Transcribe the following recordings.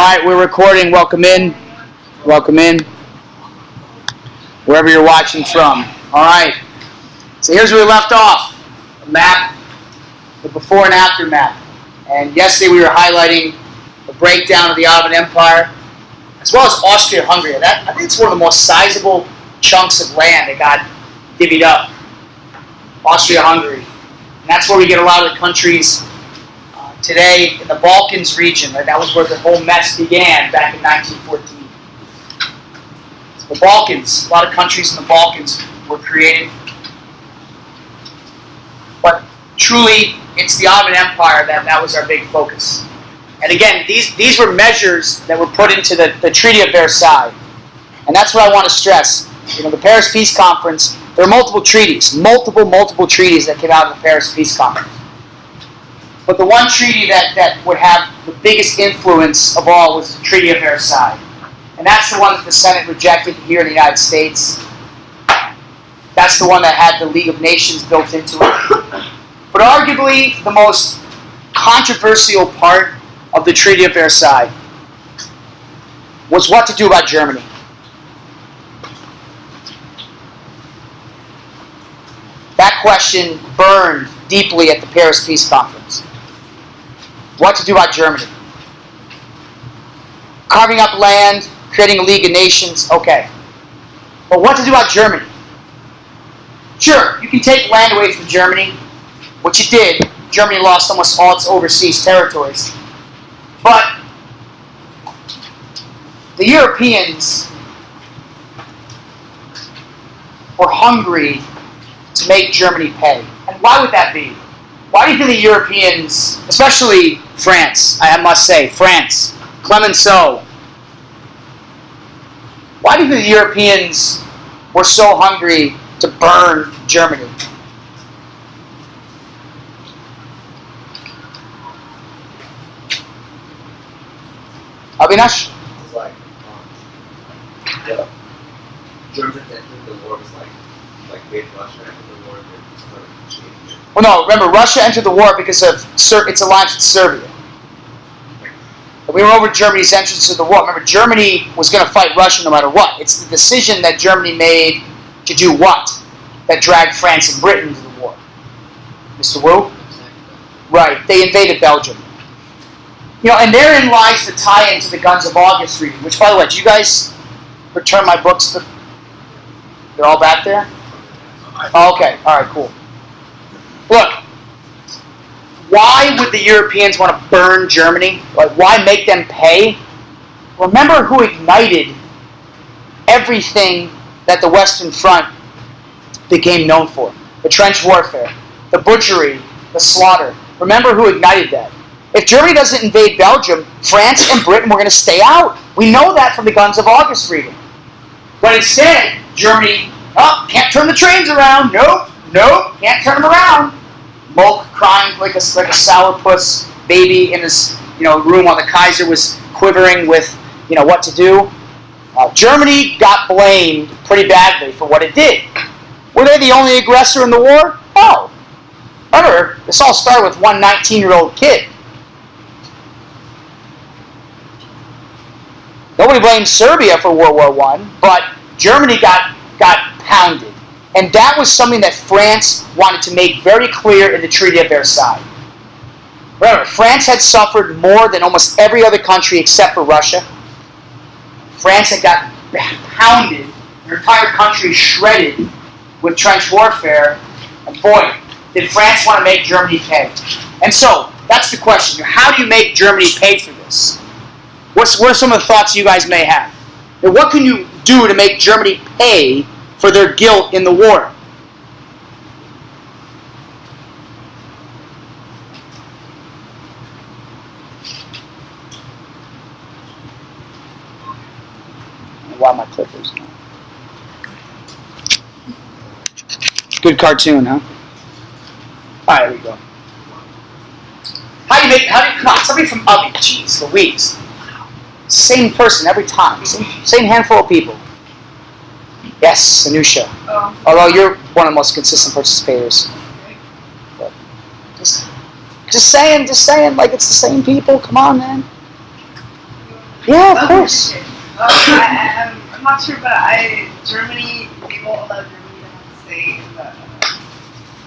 right, we're recording. Welcome in. Welcome in. Wherever you're watching from. All right. So here's where we left off. A map, the before and after map. And yesterday we were highlighting the breakdown of the Ottoman Empire, as well as Austria-Hungary. I think it's one of the most sizable chunks of land that got divvied up. Austria-Hungary. And that's where we get a lot of the countries today in the Balkans region. That was where the whole mess began back in 1914. So the Balkans, a lot of countries in the Balkans were created. But truly, it's the Ottoman Empire that was our big focus. And again, these were measures that were put into the Treaty of Versailles. And that's what I want to stress. You know, the Paris Peace Conference, there are multiple treaties, multiple treaties that came out of the Paris Peace Conference. But the one treaty that would have the biggest influence of all was the Treaty of Versailles. And that's the one that the Senate rejected here in the United States. That's the one that had the League of Nations built into it. But arguably, the most controversial part of the Treaty of Versailles was what to do about Germany. That question burned deeply at the Paris Peace Conference. What to do about Germany? Carving up land, creating a League of Nations, okay. But what to do about Germany? Sure, you can take land away from Germany, which it did. Germany lost almost all its overseas territories. But the Europeans were hungry to make Germany pay. And why would that be? Why do you think the Europeans, especially France, I must say, France, Clemenceau, why do you think the Europeans were so hungry to burn Germany? Avinash? It's like, yeah, Germans entered the war was like big Russia entered the war and started changing. Well, no, remember, Russia entered the war because of its alliance with Serbia. We were over Germany's entrance to the war. Remember, Germany was going to fight Russia no matter what. It's the decision that Germany made to do what that dragged France and Britain into the war. Mr. Wu? Right, they invaded Belgium. You know, and therein lies the tie-in to the Guns of August reading, which, by the way, did you guys return my books to... They're all back there? Oh, okay, all right, cool. Look, why would the Europeans want to burn Germany? Like, why make them pay? Remember who ignited everything that the Western Front became known for. The trench warfare, the butchery, the slaughter. Remember who ignited that. If Germany doesn't invade Belgium, France and Britain were going to stay out. We know that from the Guns of August reading. But instead, Germany, can't turn the trains around. Nope, can't turn them around. Molk crying like a sourpuss baby in his room while the Kaiser was quivering with what to do. Germany got blamed pretty badly for what it did. Were they the only aggressor in the war? No. Remember, this all started with one 19-year-old kid. Nobody blamed Serbia for World War I, but Germany got pounded. And that was something that France wanted to make very clear in the Treaty of Versailles. Remember, France had suffered more than almost every other country except for Russia. France had got pounded, their entire country shredded with trench warfare. And boy, did France want to make Germany pay. And so, that's the question. How do you make Germany pay for this? What are some of the thoughts you guys may have? Now, what can you do to make Germany pay for their guilt in the war? Why my clippers? Good cartoon, huh? All right, there we go. How do you come on, somebody from Ubby, jeez Louise. Same person every time, same handful of people. Yes, Anusha. Although you're one of the most consistent participators. But just saying, like it's the same people. Come on, man. Yeah, of course. I'm not sure, but Germany, they won't allow Germany to have a say in the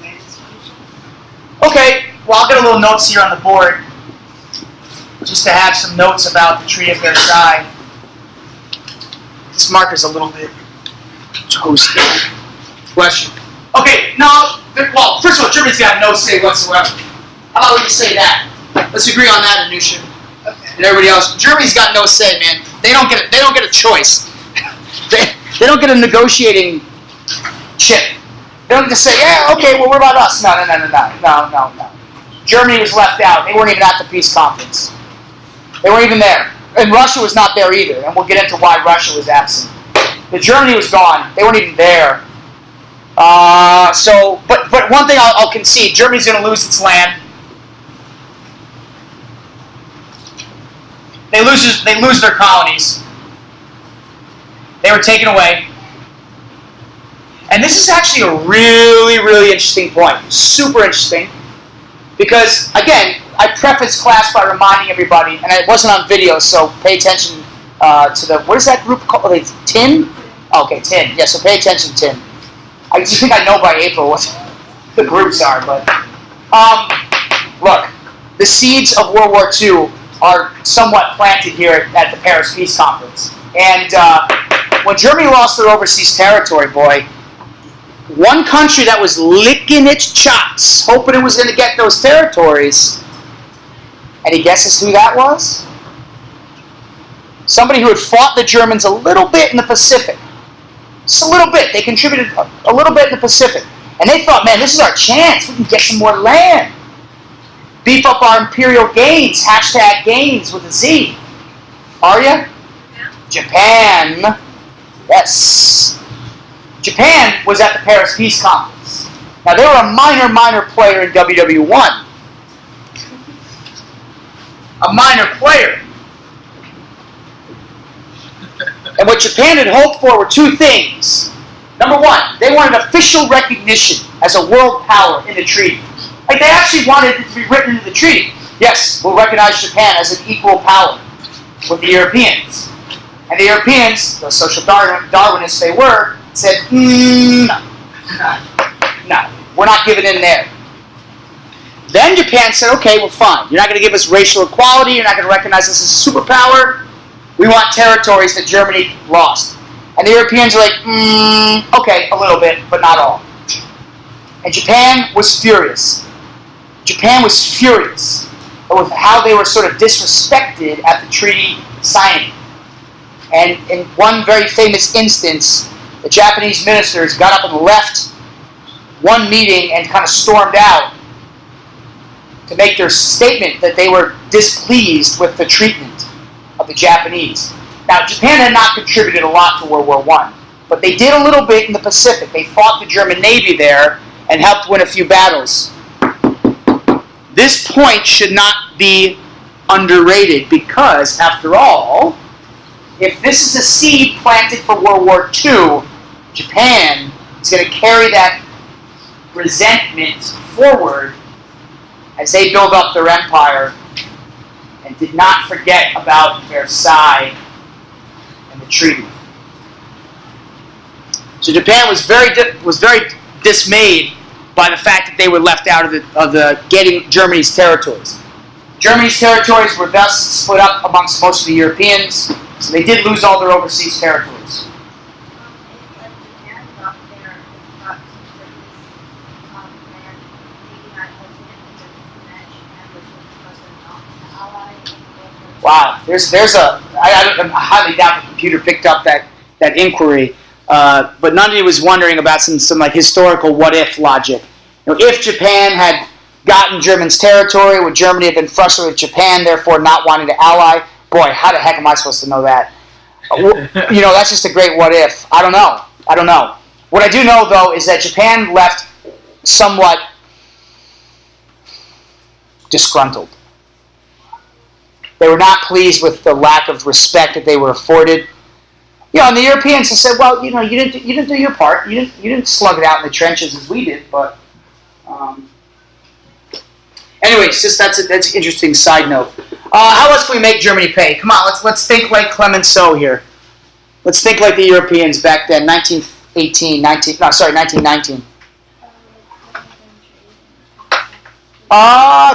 land distribution. Okay, well, I'll get a little notes here on the board, just to have some notes about the Treaty of Versailles. This marker's a little bit toasty. Question. Okay, no, well, first of all, Germany's got no say whatsoever. How about we just say that? Let's agree on that, Anusha. Okay. And everybody else. Germany's got no say, man. They don't get a choice. They don't get a negotiating chip. They don't just say, yeah, okay, well, what about us? No. Germany was left out. They weren't even at the peace conference. They weren't even there. And Russia was not there either. And we'll get into why Russia was absent. But Germany was gone. They weren't even there. But one thing I'll concede, Germany's going to lose its land. They lose their colonies. They were taken away. And this is actually a really, really interesting point. Super interesting. Because, again, I prefaced class by reminding everybody, and it wasn't on video, so pay attention to the, what is that group called? TIN? Okay, TIN. Yeah, so pay attention, TIN. You think I know by April what the groups are, but look, the seeds of World War II are somewhat planted here at the Paris Peace Conference. And when Germany lost their overseas territory, boy, one country that was licking its chops, hoping it was going to get those territories, any guesses who that was? Somebody who had fought the Germans a little bit in the Pacific. Just a little bit. They contributed a little bit in the Pacific. And they thought, man, this is our chance. We can get some more land. Beef up our imperial gains. Hashtag gains with a Z. Are you? Yeah. Japan. Yes. Japan was at the Paris Peace Conference. Now, they were a minor player in WWII. A minor player. And what Japan had hoped for were two things. Number one, they wanted official recognition as a world power in the treaty. Like, they actually wanted it to be written into the treaty. Yes, we'll recognize Japan as an equal power with the Europeans. And the Europeans, the social Darwinists they were, said, no, we're not giving in there. Then Japan said, okay, well, fine. You're not going to give us racial equality. You're not going to recognize us as a superpower. We want territories that Germany lost. And the Europeans are like, okay, a little bit, but not all. And Japan was furious. Japan was furious with how they were sort of disrespected at the treaty signing. And in one very famous instance, the Japanese ministers got up and left one meeting and kind of stormed out to make their statement that they were displeased with the treatment of the Japanese. Now, Japan had not contributed a lot to World War I, but they did a little bit in the Pacific. They fought the German Navy there and helped win a few battles. This point should not be underrated because, after all, if this is a seed planted for World War II, Japan is going to carry that resentment forward as they build up their empire and did not forget about Versailles and the treaty. So Japan was very dismayed by the fact that they were left out of the getting Germany's territories. Germany's territories were thus split up amongst most of the Europeans, so they did lose all their overseas territories. Wow, I highly doubt the computer picked up that inquiry, but none of you was wondering about some like historical what-if logic. You know, if Japan had gotten Germany's territory, would Germany have been frustrated with Japan, therefore not wanting to ally? Boy, how the heck am I supposed to know that? You know, that's just a great what-if. I don't know. What I do know, though, is that Japan left somewhat disgruntled. They were not pleased with the lack of respect that they were afforded. You know, and the Europeans have said, well, you know, you didn't do your part. You didn't slug it out in the trenches as we did. But anyways, just that's an interesting side note. How else can we make Germany pay? Come on, let's think like Clemenceau here. Let's think like the Europeans back then, 1919.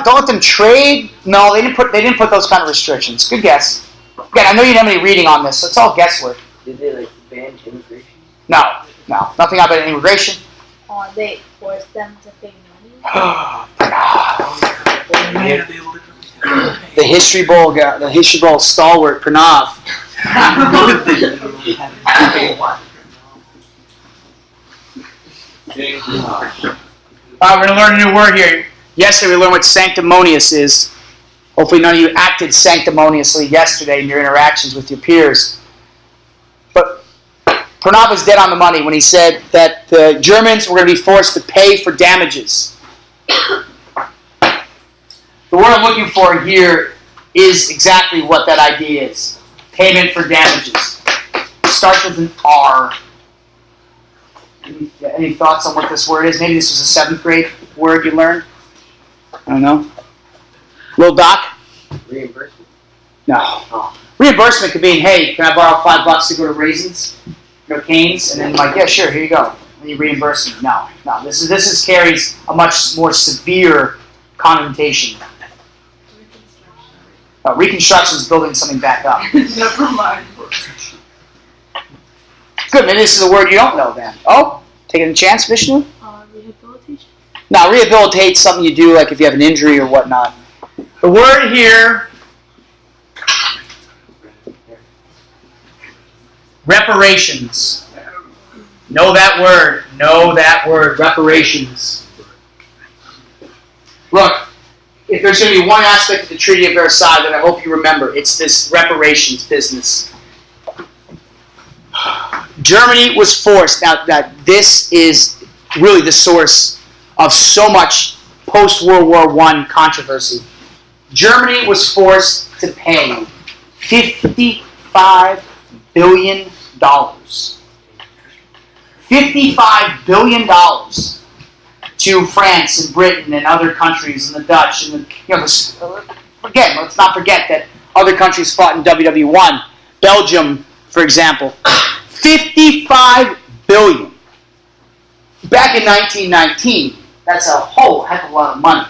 Don't let them trade. No, they didn't put those kind of restrictions. Good guess. Again, I know you didn't have any reading on this, so it's all guesswork. Did they like ban immigration? No, nothing about immigration. They forced them to pay money. The history bowl stalwart Pranav. We're gonna learn a new word here. Yesterday we learned what sanctimonious is. Hopefully none of you acted sanctimoniously yesterday in your interactions with your peers. But Pranav was dead on the money when he said that the Germans were going to be forced to pay for damages. The word I'm looking for here is exactly what that idea is. Payment for damages. It starts with an R. Any thoughts on what this word is? Maybe this was a 7th grade word you learned? I don't know. Little Doc? Reimbursement? No. Oh. Reimbursement could mean, hey, can I borrow $5 to go to Raisins? Go to Cane's? And then like, yeah, sure, here you go. And you reimburse me. No. This carries a much more severe connotation. Reconstruction is building something back up. Never mind. Good, maybe this is a word you don't know then. Oh, taking a chance, Vishnu? Rehabilitation? Now, rehabilitate something you do like if you have an injury or whatnot. The word here, reparations. Know that word. Reparations. Look, if there's going to be one aspect of the Treaty of Versailles that I hope you remember, it's this reparations business. Germany was forced. Now, this is really the source of so much post-World War I controversy. Germany was forced to pay $55 billion. $55 billion to France and Britain and other countries and the Dutch and again, let's not forget that other countries fought in WWII. Belgium, for example, $55 billion. Back in 1919, that's a whole heck of a lot of money.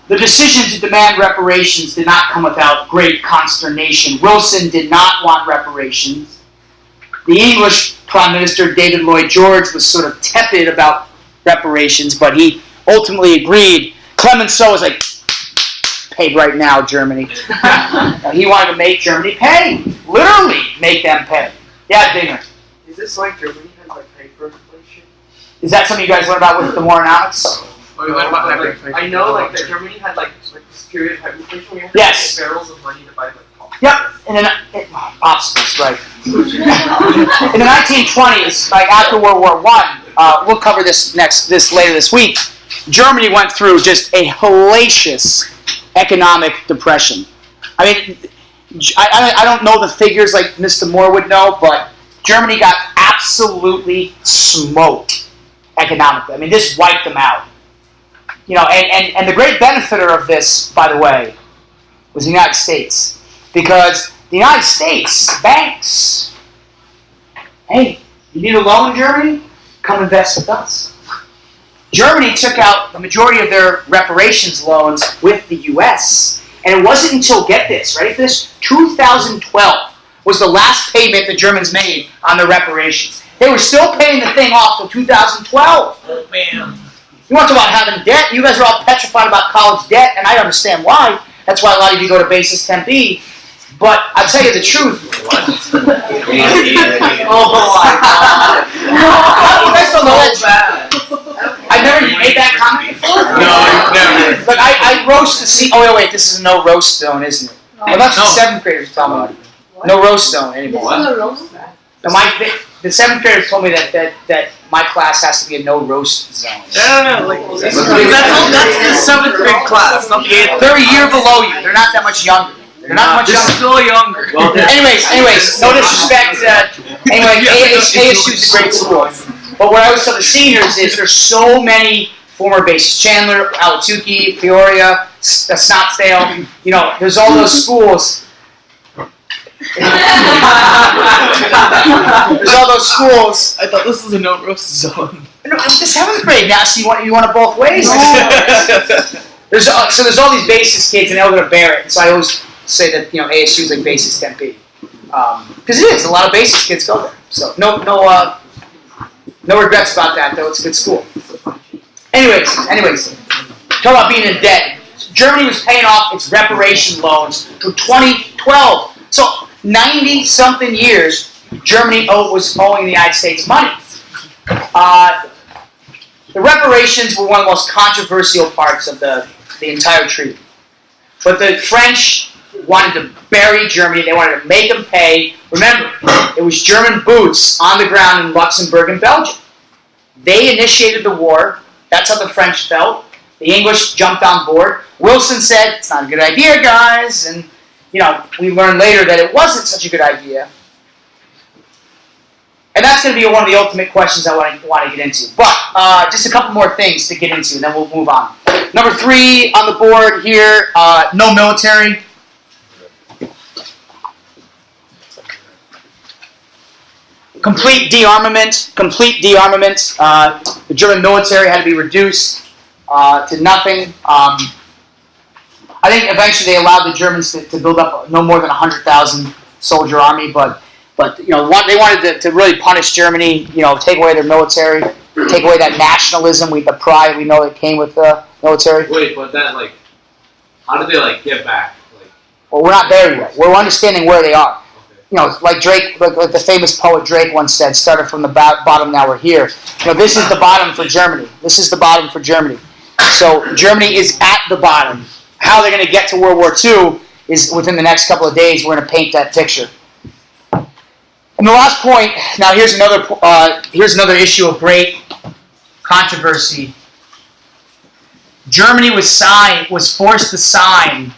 The decision to demand reparations did not come without great consternation. Wilson did not want reparations. The English Prime Minister, David Lloyd George, was sort of tepid about reparations, but he ultimately agreed. Clemenceau was like, pay right now, Germany. He wanted to make Germany pay. Literally make them pay. Yeah, Dinger. Is this like Germany has like hyperinflation? Is that something you guys learned about with the Moranomics? I know like that Germany had like this period of hyperinflation where you had Yes. barrels of money to buy like popsicles. Yep, and then popsicles, right? In the 1920s, like after World War I, we'll cover this later this week. Germany went through just a hellacious economic depression. I mean, I don't know the figures like Mr. Moore would know, but Germany got absolutely smoked economically. I mean, this wiped them out. You know, and the great benefiter of this, by the way, was the United States. Because the United States, banks, hey, you need a loan, Germany? Come invest with us. Germany took out the majority of their reparations loans with the U.S. And it wasn't until, get this, ready for this, 2012 was the last payment the Germans made on their reparations. They were still paying the thing off till 2012. Oh, man. You want to talk about having debt? You guys are all petrified about college debt, and I understand why. That's why a lot of you go to Basis Tempe. But I'll tell you the truth. Oh my god. You guys don't know that. I've never made that comment before. No, never. But I roast the seed. Oh, wait, this is no roast zone, isn't it? Well, that's what 7th graders tell me. No roast zone anymore. This is a roast. The 7th graders told me that my class has to be a no roast zone. No, like that's the 7th grade class, not the 8th. They're a year below you. They're not that much younger. They're not much younger. Still younger. Well, Anyways, no disrespect. ASU is a great school. But what I always tell the seniors is there's so many former bases, Chandler, Ahwatukee, Peoria, Scottsdale. You know, there's all those schools. There's all those schools. I thought this was a no-roast zone. No, it's the 7th grade now, so you want it both ways? There's all these basis kids, and they all go to Barrett. So I always say that, you know, ASU is like basis Tempe. Because it is, a lot of basis kids go there. So no regrets about that, though. It's a good school. Anyways, talk about being in debt. Germany was paying off its reparation loans through 2012. So 90-something years, Germany was owing the United States money. The reparations were one of the most controversial parts of the entire treaty. But the French wanted to bury Germany. They wanted to make them pay. Remember, it was German boots on the ground in Luxembourg and Belgium. They initiated the war. That's how the French felt. The English jumped on board. Wilson said, it's not a good idea, guys. And, you know, we learned later that it wasn't such a good idea. And that's going to be one of the ultimate questions I want to get into. But just a couple more things to get into, and then we'll move on. Number 3 on the board here, no military. Complete dearmament. The German military had to be reduced to nothing. I think eventually they allowed the Germans to build up no more than 100,000 soldier army, but you know, they wanted to really punish Germany. You know, take away their military, take away that nationalism, the pride we know that came with the military. Wait, but that how did they get back? Well, we're not there yet. We're understanding where they are. You know, like Drake, like the famous poet Drake once said, started from the bottom, now we're here. You know, this is the bottom for Germany. So Germany is at the bottom. How they're going to get to World War II is within the next couple of days. We're going to paint that picture. And the last point. Now here's another issue of great controversy. Germany was forced to sign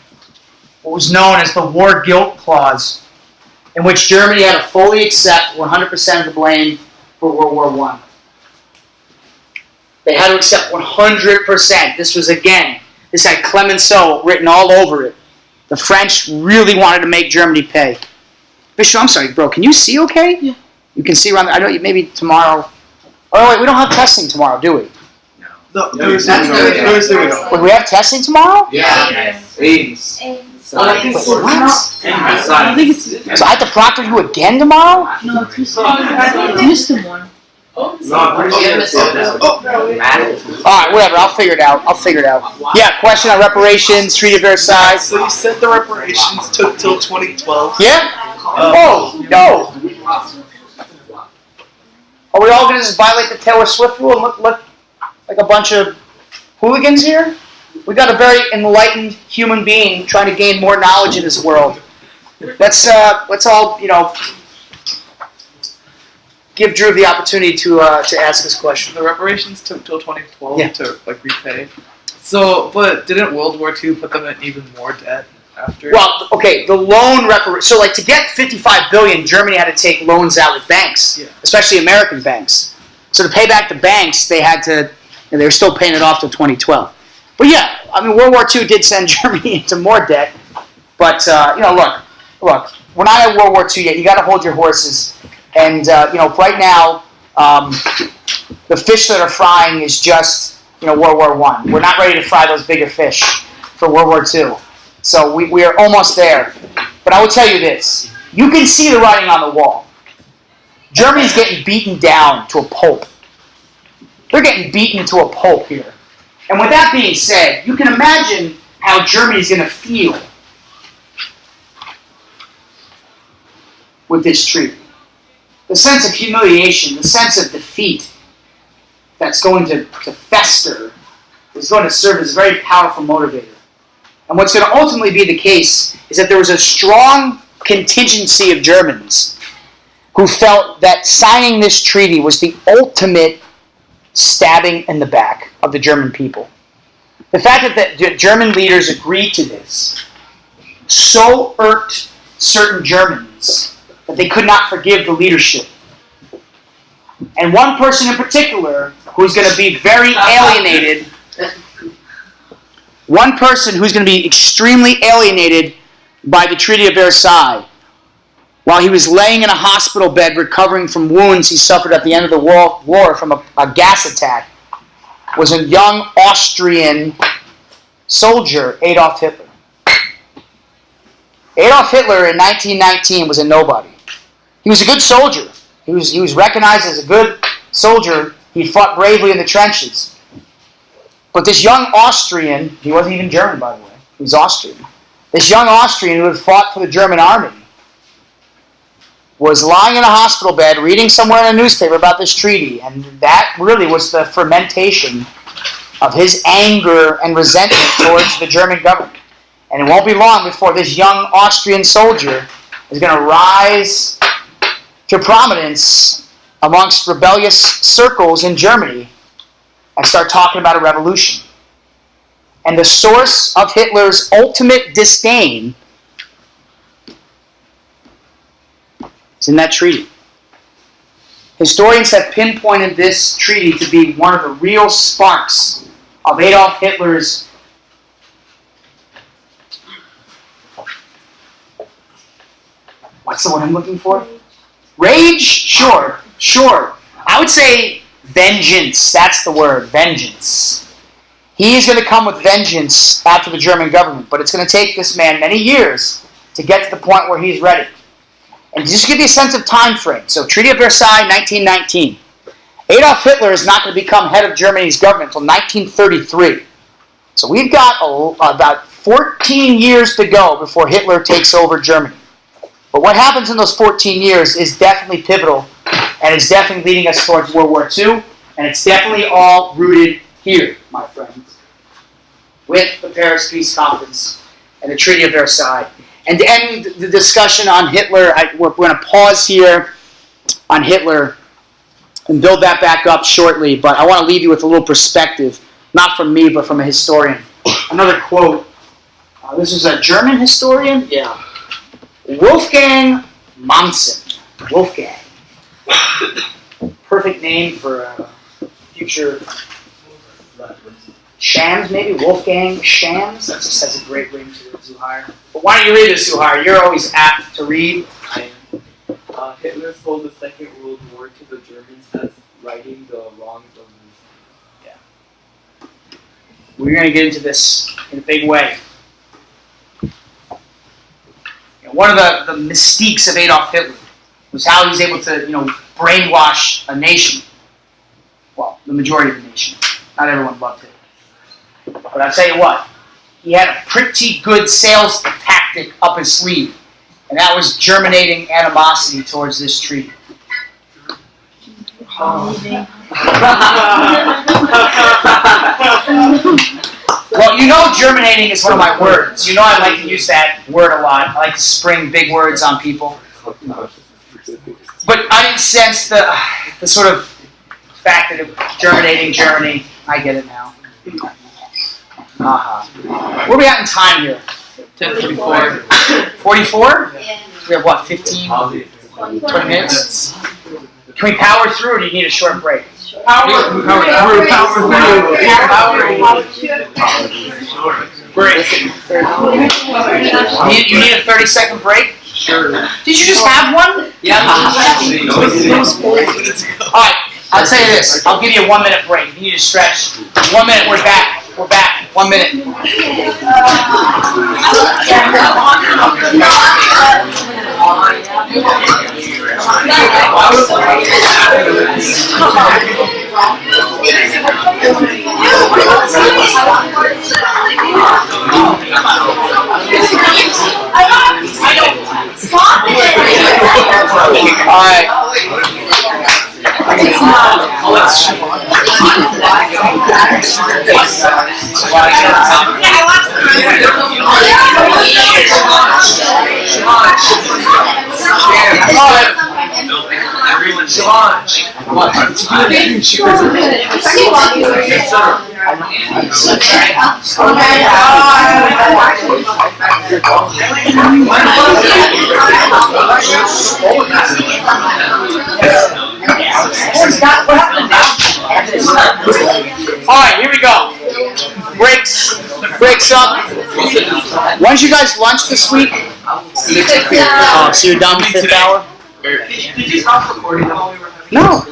what was known as the War Guilt Clause, in which Germany had to fully accept 100% of the blame for World War I. They had to accept 100%. This had Clemenceau written all over it. The French really wanted to make Germany pay. Bishop, I'm sorry, bro, can you see okay? Yeah. You can see around I know maybe tomorrow. Oh, wait, we don't have testing tomorrow, do we? No, Thursday we don't. Wait, we have testing tomorrow? Yeah. Ames. What? I think it's So I have to proctor you again tomorrow? no, I missed him one. All right, whatever. I'll figure it out. Yeah, question on reparations, Treaty of Versailles. So you said the reparations took till 2012? Yeah? Oh, no. Are we all going to just violate the Taylor Swift rule and look like a bunch of hooligans here? We got a very enlightened human being trying to gain more knowledge in this world. Let's all, give Drew the opportunity to ask this question. The reparations took till 2012 Yeah. to repay. So, but didn't World War II put them in even more debt after? Well, okay, the loan so to get $55 billion, Germany had to take loans out with banks, especially American banks. So to pay back the banks, they had to, and they were still paying it off till 2012. But yeah, I mean, World War II did send Germany into more debt. But look, we're not at World War II yet. You got to hold your horses. And right now, the fish that are frying is just World War I. We're not ready to fry those bigger fish for World War II. So we are almost there. But I will tell you this: you can see the writing on the wall. Germany's getting beaten down to a pulp. They're getting beaten to a pulp here. And with that being said, you can imagine how Germany's going to feel with this treaty. The sense of humiliation, the sense of defeat that's going to fester is going to serve as a very powerful motivator. And what's going to ultimately be the case is that there was a strong contingency of Germans who felt that signing this treaty was the ultimate stabbing in the back of the German people. The fact that the German leaders agreed to this so irked certain Germans that they could not forgive the leadership. And one person in particular who's going to be very alienated One person who's going to be extremely alienated by the Treaty of Versailles while he was laying in a hospital bed recovering from wounds he suffered at the end of the war from a gas attack was a young Austrian soldier, Adolf Hitler. Adolf Hitler in 1919 was a nobody. He was a good soldier. He was recognized as a good soldier. He fought bravely in the trenches. But this young Austrian, he wasn't even German, by the way. He was Austrian. This young Austrian who had fought for the German army was lying in a hospital bed reading somewhere in a newspaper about this treaty, and that really was the fermentation of his anger and resentment towards the German government. And it won't be long before this young Austrian soldier is going to rise to prominence amongst rebellious circles in Germany and start talking about a revolution. And the source of Hitler's ultimate disdain is in that treaty. Historians have pinpointed this treaty to be one of the real sparks of Adolf Hitler's what's the word I'm looking for? Rage? Sure. I would say vengeance. That's the word, vengeance. He is going to come with vengeance after the German government, but it's going to take this man many years to get to the point where he's ready. And just to give you a sense of time frame, so Treaty of Versailles, 1919. Adolf Hitler is not going to become head of Germany's government until 1933. So we've got about 14 years to go before Hitler takes over Germany. But what happens in those 14 years is definitely pivotal, and it's definitely leading us towards World War II, and it's definitely all rooted here, my friends, with the Paris Peace Conference and the Treaty of Versailles. And to end the discussion on Hitler, we're going to pause here on Hitler and build that back up shortly, but I want to leave you with a little perspective, not from me, but from a historian. Another quote. This is a German historian? Yeah. Wolfgang Manson. Wolfgang. Perfect name for a future Shams, maybe? Wolfgang Shams? That just has a great ring to it, Zuhair. But why don't you read this, Zuhair? You're always apt to read. Hitler sold the Second World War to the Germans as righting the wrongs of the... Yeah. We're going to get into this in a big way. One of the mystiques of Adolf Hitler was how he was able to, brainwash a nation. Well, the majority of the nation. Not everyone loved him. But I'll tell you what, he had a pretty good sales tactic up his sleeve, and that was germinating animosity towards this treaty. Well, germinating is one of my words. I like to use that word a lot. I like to spring big words on people. But I didn't sense the sort of fact that it germinating Germany. I get it now. Where are we at in time here? 10:44. 44? Yeah. We have what, 15? 20 minutes? Can we power through, or do you need a short break? Power through. Break. You need a 30-second break? Sure. Did you just have one? Yeah. Alright, I'll tell you this. I'll give you a 1-minute break. If you need to stretch. 1 minute, we're back. We're back. 1 minute. All right. Alright, here we go. breaks up. When's you guys lunch this week? Oh, so you're done with fifth hour? Did you stop recording while we were having? No.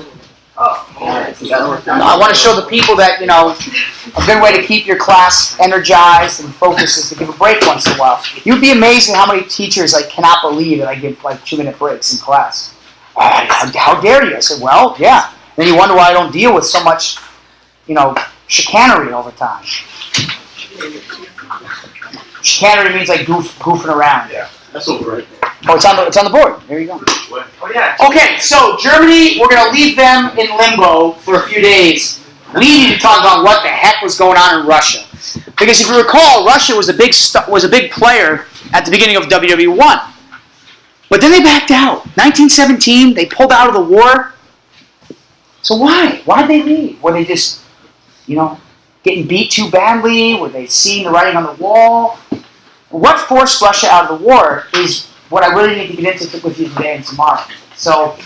I want to show the people that, a good way to keep your class energized and focused is to give a break once in a while. You'd be amazed at how many teachers cannot believe that I give 2-minute breaks in class. How dare you? I said, well, yeah. Then you wonder why I don't deal with so much, chicanery all the time. Chicanery means goofing around. Yeah, that's over right there. Oh, it's on the board. There you go. Oh yeah. Okay, so Germany, we're going to leave them in limbo for a few days. We need to talk about what the heck was going on in Russia, because if you recall, Russia was a big player at the beginning of WWII, but then they backed out. 1917, they pulled out of the war. So why? Why did they leave? Were they just, getting beat too badly? Were they seeing the writing on the wall? What forced Russia out of the war is what I really need to get into with you today and tomorrow. So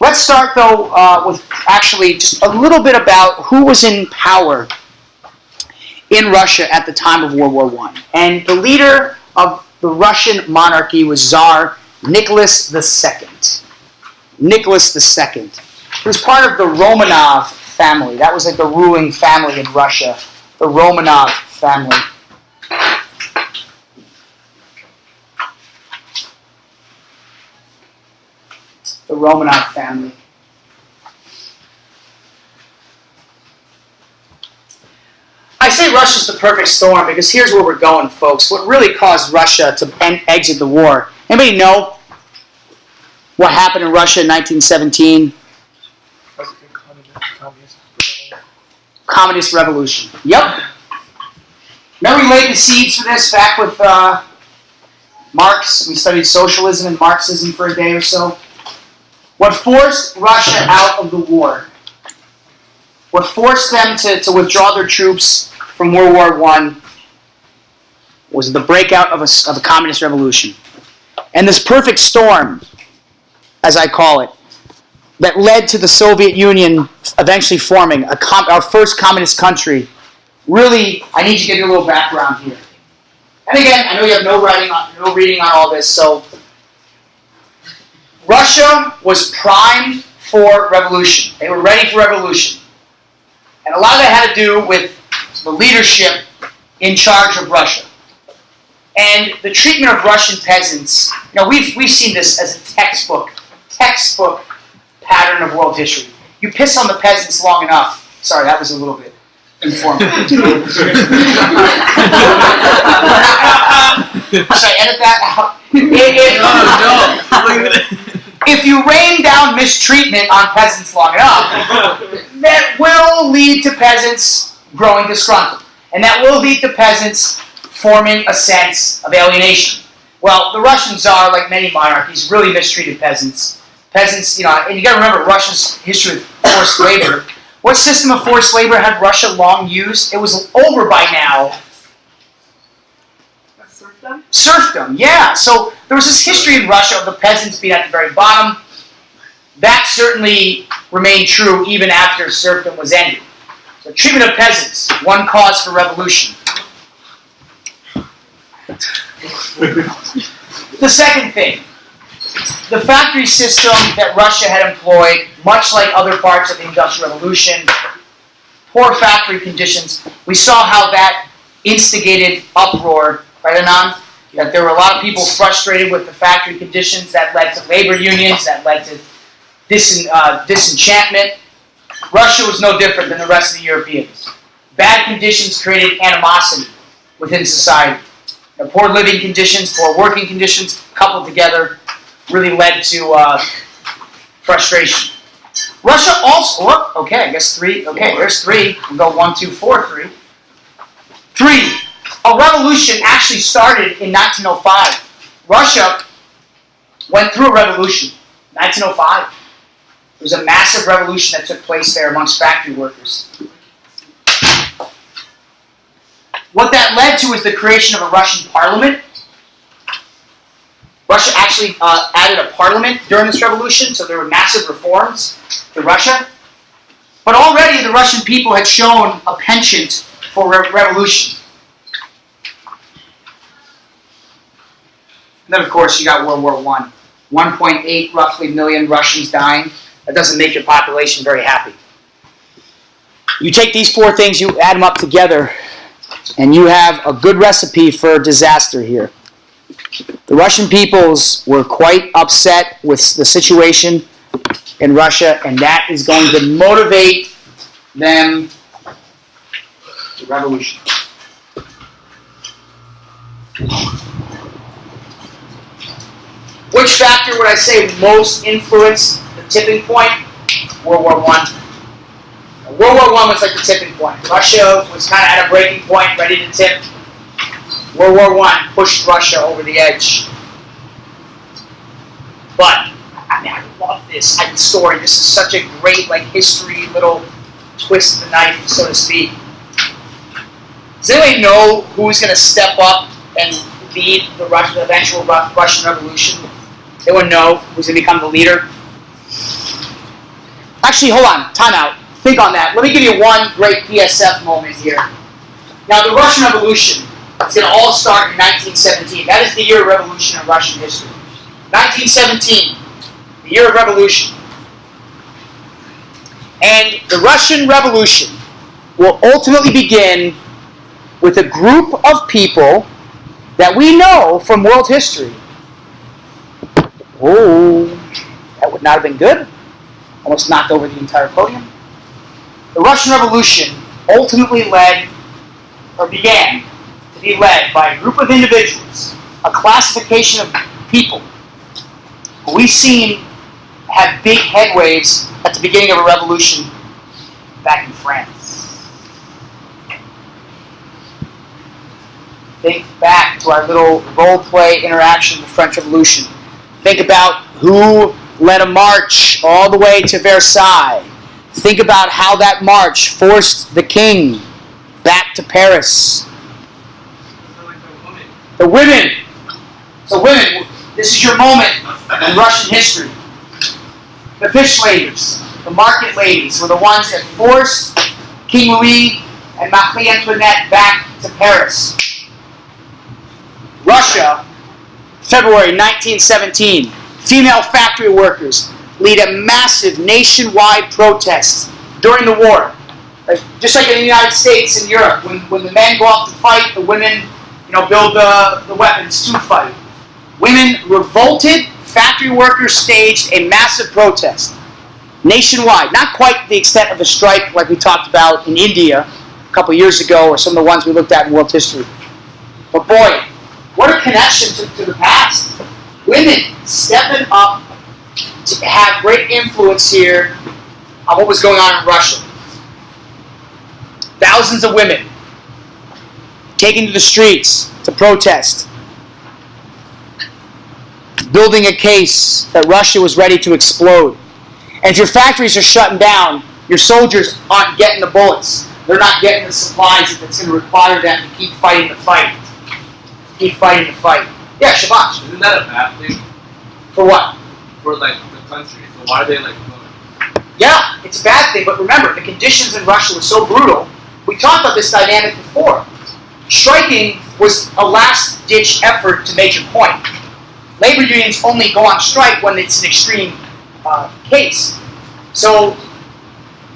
let's start, though, with actually just a little bit about who was in power in Russia at the time of World War I. And the leader of the Russian monarchy was Tsar Nicholas II. Nicholas II. He was part of the Romanov family. That was the ruling family in Russia, the Romanov family. The Romanov family. I say Russia's the perfect storm because here's where we're going, folks. What really caused Russia to exit the war? Anybody know what happened in Russia in 1917? Communist Revolution. Yep. Remember we laid the seeds for this back with Marx? We studied socialism and Marxism for a day or so. What forced Russia out of the war? What forced them to withdraw their troops from World War I was the breakout of a communist revolution. And this perfect storm, as I call it, that led to the Soviet Union eventually forming our first communist country. Really, I need you to get a little background here. And again, I know you have no reading on all this, so Russia was primed for revolution. They were ready for revolution. And a lot of that had to do with the leadership in charge of Russia. And the treatment of Russian peasants, we've seen this as a textbook pattern of world history. You piss on the peasants long enough. Sorry, that was a little bit informal. Should I edit that out? If you rain down mistreatment on peasants long enough, that will lead to peasants growing disgruntled. And that will lead to peasants forming a sense of alienation. Well, the Russian Tsar, like many monarchies, really mistreated peasants. Peasants, and you got to remember Russia's history with forced labor. What system of forced labor had Russia long used? It was over by now. Serfdom? Serfdom, yeah. So there was this history in Russia of the peasants being at the very bottom. That certainly remained true even after serfdom was ended. So treatment of peasants, one cause for revolution. The second thing, the factory system that Russia had employed, much like other parts of the Industrial Revolution, poor factory conditions. We saw how that instigated uproar, right, Anand? That there were a lot of people frustrated with the factory conditions that led to labor unions, that led to disenchantment. Russia was no different than the rest of the Europeans. Bad conditions created animosity within society. The poor living conditions, poor working conditions, coupled together, really led to frustration. Russia also, I guess three. Okay, there's three. We'll go 1, 2, 4, 3. 3. A revolution actually started in 1905. Russia went through a revolution. 1905. There was a massive revolution that took place there amongst factory workers. What that led to was the creation of a Russian parliament. Russia actually added a parliament during this revolution, so there were massive reforms to Russia. But already the Russian people had shown a penchant for revolution. And then, of course, you got World War I. 1.8 roughly million Russians dying. That doesn't make your population very happy. You take these four things, you add them up together, and you have a good recipe for disaster here. The Russian peoples were quite upset with the situation in Russia, and that is going to motivate them to revolution. Which factor would I say most influenced the tipping point? World War I. World War I was like the tipping point. Russia was kind of at a breaking point, ready to tip. World War I pushed Russia over the edge. But, I mean, I love this story. This is such a great, history, little twist of the knife, so to speak. Does anybody know who's going to step up and lead the eventual Russian Revolution? Anyone know who's going to become the leader? Actually, hold on. Time out. Think on that. Let me give you one great PSF moment here. Now, the Russian Revolution is going to all start in 1917. That is the year of revolution in Russian history. 1917, the year of revolution. And the Russian Revolution will ultimately begin with a group of people that we know from world history. Oh, that would not have been good. Almost knocked over the entire podium. The Russian Revolution ultimately began to be led by a group of individuals, a classification of people who we've seen have big headwaves at the beginning of a revolution back in France. Think back to our little role-play interaction with the French Revolution. Think about who led a march all the way to Versailles. Think about how that march forced the king back to Paris. The women. So women, this is your moment in Russian history. The fish ladies, the market ladies, were the ones that forced King Louis and Marie Antoinette back to Paris. Russia, February 1917, female factory workers lead a massive nationwide protest during the war. Just like in the United States and Europe, when the men go off to fight, the women build the weapons to fight. Women revolted, factory workers staged a massive protest nationwide. Not quite the extent of a strike like we talked about in India a couple years ago, or some of the ones we looked at in world history. But boy, what a connection to the past. Women stepping up to have great influence here on what was going on in Russia. Thousands of women taking to the streets to protest, building a case that Russia was ready to explode. And if your factories are shutting down, your soldiers aren't getting the bullets. They're not getting the supplies that's going to require them to keep fighting the fight. Keep fighting the fight. Yeah, Shabash. Isn't that a bad thing? For what? For the country. So why are they going? Yeah, it's a bad thing, but remember, the conditions in Russia were so brutal. We talked about this dynamic before. Striking was a last-ditch effort to make your point. Labor unions only go on strike when it's an extreme case. So,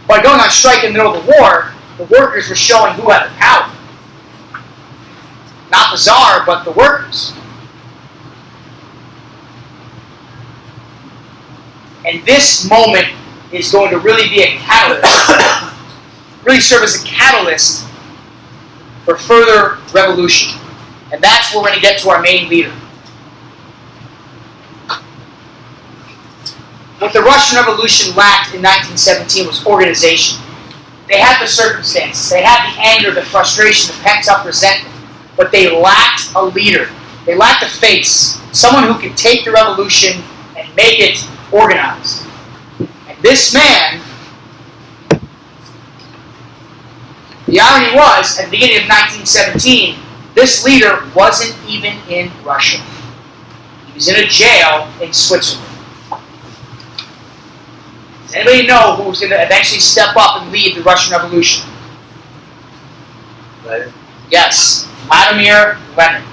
by going on strike in the middle of the war, the workers were showing who had the power. Not the czar, but the workers. And this moment is going to really be a catalyst, really serve as a catalyst for further revolution. And that's where we're going to get to our main leader. What the Russian Revolution lacked in 1917 was organization. They had the circumstances, they had the anger, the frustration, the pent-up resentment, but they lacked a leader. They lacked a face, someone who could take the revolution and make it organized. And this man, the irony was, at the beginning of 1917, this leader wasn't even in Russia. He was in a jail in Switzerland. Does anybody know who was going to eventually step up and lead the Russian Revolution? Right? Yes, Vladimir Lenin.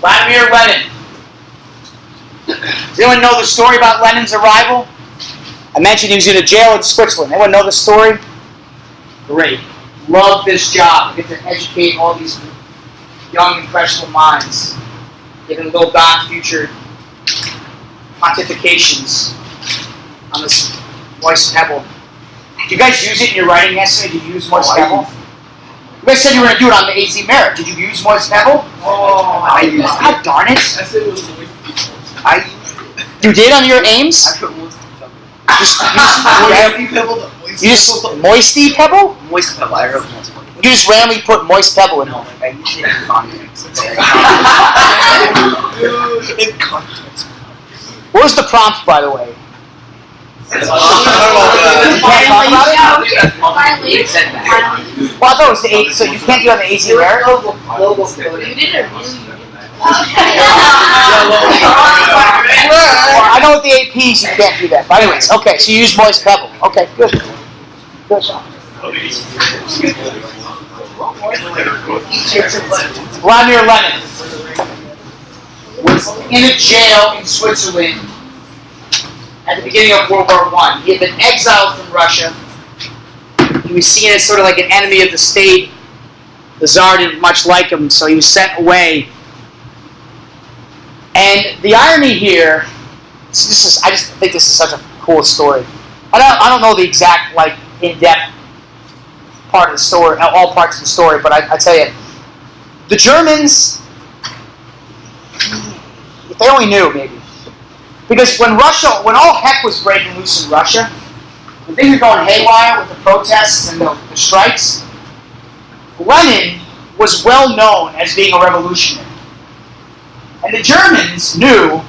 Vladimir Lenin. Does anyone know the story about Lenin's arrival? I mentioned he was in a jail in Switzerland. Anyone know the story? Great. Love this job. I get to educate all these young, impressionable minds. Give them little God future pontifications on this moist pebble. Do you guys use it in your writing essay? Did you use moist pebble? You guys said you were going to do it on the AZ Merit. Did you use moist pebble? Oh, I used it. God darn it. I said it was moist. I used it. You did on your aims? I put moist pebble. You just moisty pebble? Moist pebble. I wrote moist pebble. You just randomly put moist pebble in it. No, like I used it in context. In context. What was the prompt, by the way? You can't talk about it? You said that. Well, I thought it was the AZ, so you can't do it on the AZ Merit? You did it really. Well, I know with the APs you can't do that. But anyways, okay, so you use moist pebble. Okay, good. Good. Vladimir Lenin was in a jail in Switzerland at the beginning of World War I. He had been exiled from Russia. He was seen as sort of like an enemy of the state. The Tsar didn't much like him, so he was sent away. And the irony here, I just think this is such a cool story. I don't know the exact, like, in-depth part of the story, all parts of the story, but I tell you, the Germans, if they only knew, maybe. Because when all heck was breaking loose in Russia, when things were going haywire with the protests and the strikes, Lenin was well known as being a revolutionary. And the Germans knew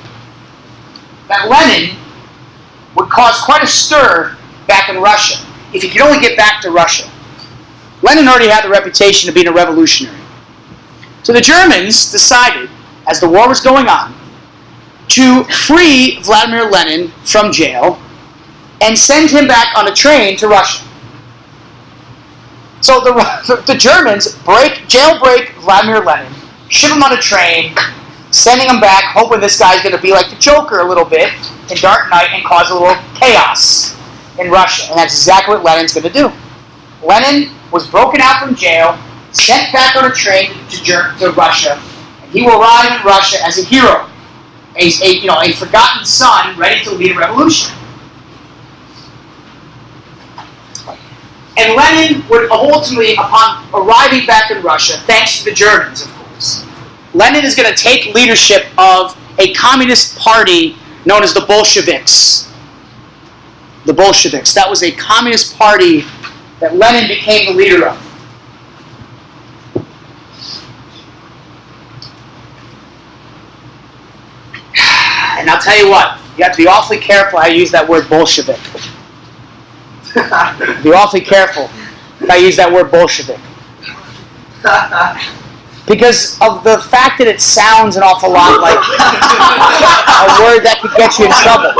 that Lenin would cause quite a stir back in Russia if he could only get back to Russia. Lenin already had the reputation of being a revolutionary. So the Germans decided, as the war was going on, to free Vladimir Lenin from jail and send him back on a train to Russia. So the Germans jailbreak Vladimir Lenin, ship him on a train, sending him back, hoping this guy's going to be like the Joker a little bit in Dark Knight and cause a little chaos in Russia. And that's exactly what Lenin's going to do. Lenin was broken out from jail, sent back on a train to Russia, and he will arrive in Russia as a hero, a forgotten son ready to lead a revolution. And Lenin would ultimately, upon arriving back in Russia, thanks to the Germans, of course, Lenin is going to take leadership of a communist party known as the Bolsheviks. The Bolsheviks. That was a communist party that Lenin became the leader of. And I'll tell you what, you have to be awfully careful how you use that word Bolshevik. Be awfully careful how you use that word Bolshevik. Because of the fact that it sounds an awful lot like a word that could get you in trouble.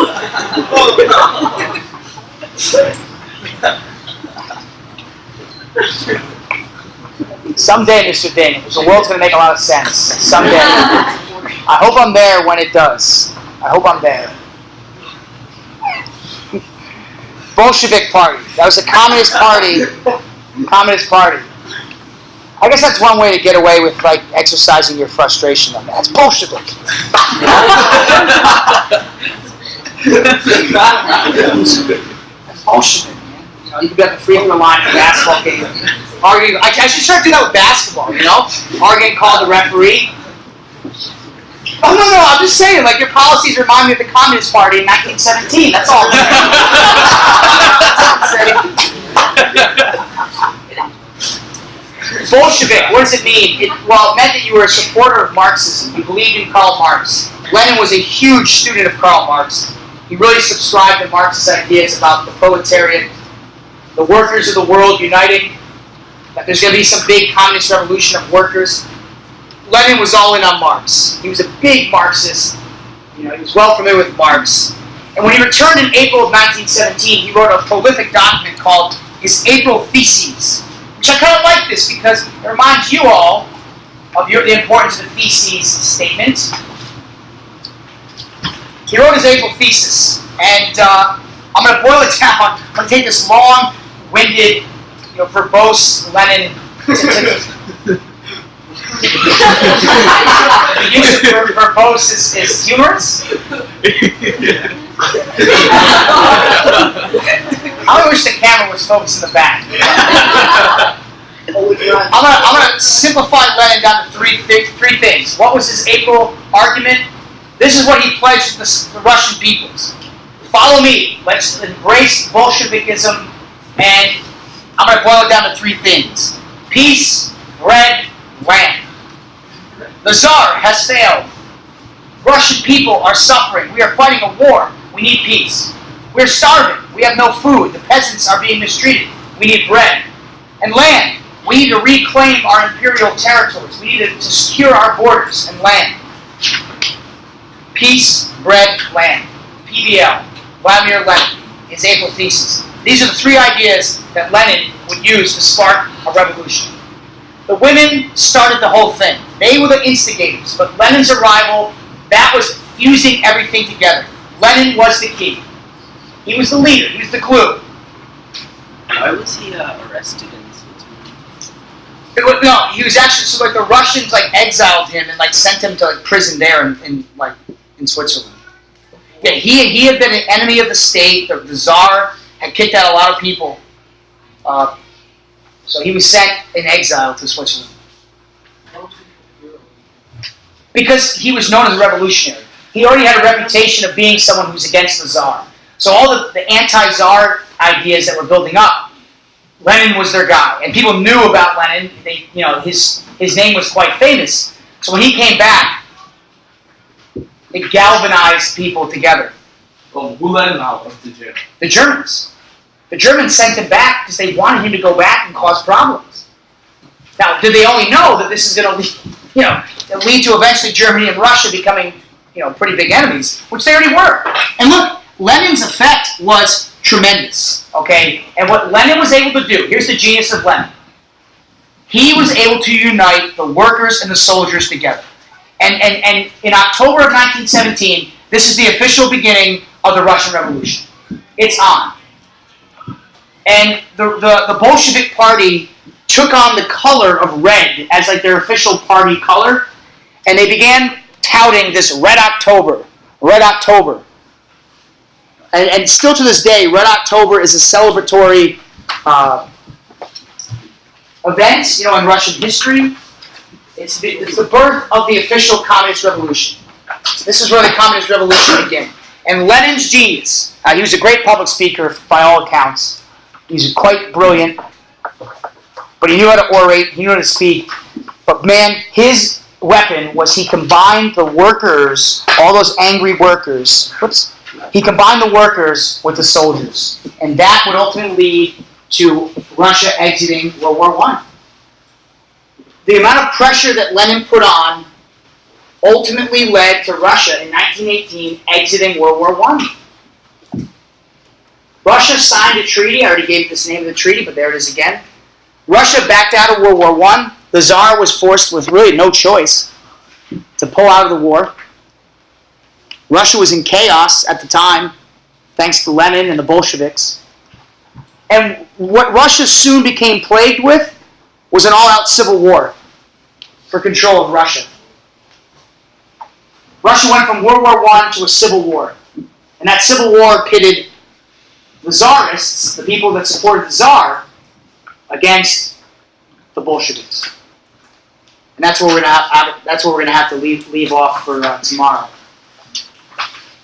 Someday, Mr. Daniels, the world's going to make a lot of sense. Someday. I hope I'm there when it does. I hope I'm there. Bolshevik Party. That was a communist party. Communist party. I guess that's one way to get away with, like, exercising your frustration on that. That's Bolshevik. That's Bolshevik, man. You know, you could be at the free throw line in a basketball game. Arguing. I should start doing that with basketball, you know? Arguing, call the referee. Oh, no, I'm just saying, like, your policies remind me of the Communist Party in 1917. That's all I'm saying. Bolshevik, what does it mean? It meant that you were a supporter of Marxism. You believed in Karl Marx. Lenin was a huge student of Karl Marx. He really subscribed to Marx's ideas about the proletariat, the workers of the world uniting, that there's going to be some big communist revolution of workers. Lenin was all in on Marx. He was a big Marxist. You know, he was well familiar with Marx. And when he returned in April of 1917, he wrote a prolific document called his April Theses, which I kind of like this because it reminds you all of the importance of the theses statement. He wrote his April thesis, and I'm going to boil it down. I'm going to take this long-winded, verbose Lenin. The use of verbose is humorous. I wish the camera was focused in the back. I'm gonna simplify Lenin down to three things. What was his April argument? This is what he pledged the Russian peoples. Follow me. Let's embrace Bolshevikism, and I'm gonna boil it down to three things: peace, bread, land. The Tsar has failed. Russian people are suffering. We are fighting a war. We need peace. We're starving. We have no food. The peasants are being mistreated. We need bread. And land. We need to reclaim our imperial territories. We need to secure our borders and land. Peace, bread, land. PBL. Vladimir Lenin. His April thesis. These are the three ideas that Lenin would use to spark a revolution. The women started the whole thing. They were the instigators. But Lenin's arrival, that was fusing everything together. Lenin was the key. He was the leader. He was the glue. Why was he arrested in Switzerland? No, he was actually, so the Russians exiled him and sent him to prison there in Switzerland. Yeah, he had been an enemy of the state. The Tsar had kicked out a lot of people. So he was sent in exile to Switzerland. Because he was known as a revolutionary. He already had a reputation of being someone who's against the Tsar. So all the anti-Tsar ideas that were building up, Lenin was their guy. And people knew about Lenin. His name was quite famous. So when he came back, it galvanized people together. Well, who let him out of the jail? The Germans. The Germans sent him back because they wanted him to go back and cause problems. Now, did they only know that this is going to lead to eventually Germany and Russia becoming, pretty big enemies, which they already were. And look, Lenin's effect was tremendous, okay? And what Lenin was able to do, here's the genius of Lenin. He was able to unite the workers and the soldiers together. And in October of 1917, this is the official beginning of the Russian Revolution. It's on. And the Bolshevik Party took on the color of red as their official party color, and they began touting this Red October. Red October. And still to this day, Red October is a celebratory event, in Russian history. It's the birth of the official Communist Revolution. This is where the Communist Revolution began. And Lenin's genius, he was a great public speaker by all accounts. He's quite brilliant, but he knew how to orate, he knew how to speak. But man, his weapon was he combined the workers, all those angry workers, he combined the workers with the soldiers. And that would ultimately lead to Russia exiting World War I. The amount of pressure that Lenin put on ultimately led to Russia in 1918 exiting World War I. Russia signed a treaty. I already gave this name of the treaty, but there it is again. Russia backed out of World War I. The Tsar was forced with really no choice to pull out of the war. Russia was in chaos at the time, thanks to Lenin and the Bolsheviks. And what Russia soon became plagued with was an all-out civil war for control of Russia. Russia went from World War I to a civil war. And that civil war pitted the Tsarists, the people that supported the Tsar, against the Bolsheviks. And that's where we're going to have to leave off for tomorrow.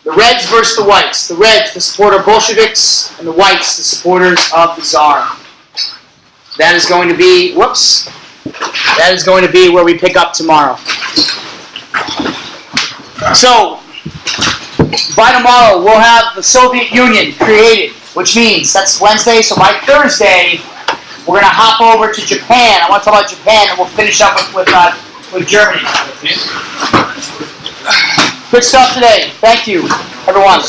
The Reds versus the Whites. The Reds, the supporter of Bolsheviks, and the Whites, the supporters of the Tsar. That is going to be, that is going to be where we pick up tomorrow. So, by tomorrow, we'll have the Soviet Union created, which means that's Wednesday, so by Thursday, we're going to hop over to Japan. I want to talk about Japan, and we'll finish up with Germany. Good stuff today. Thank you, everyone.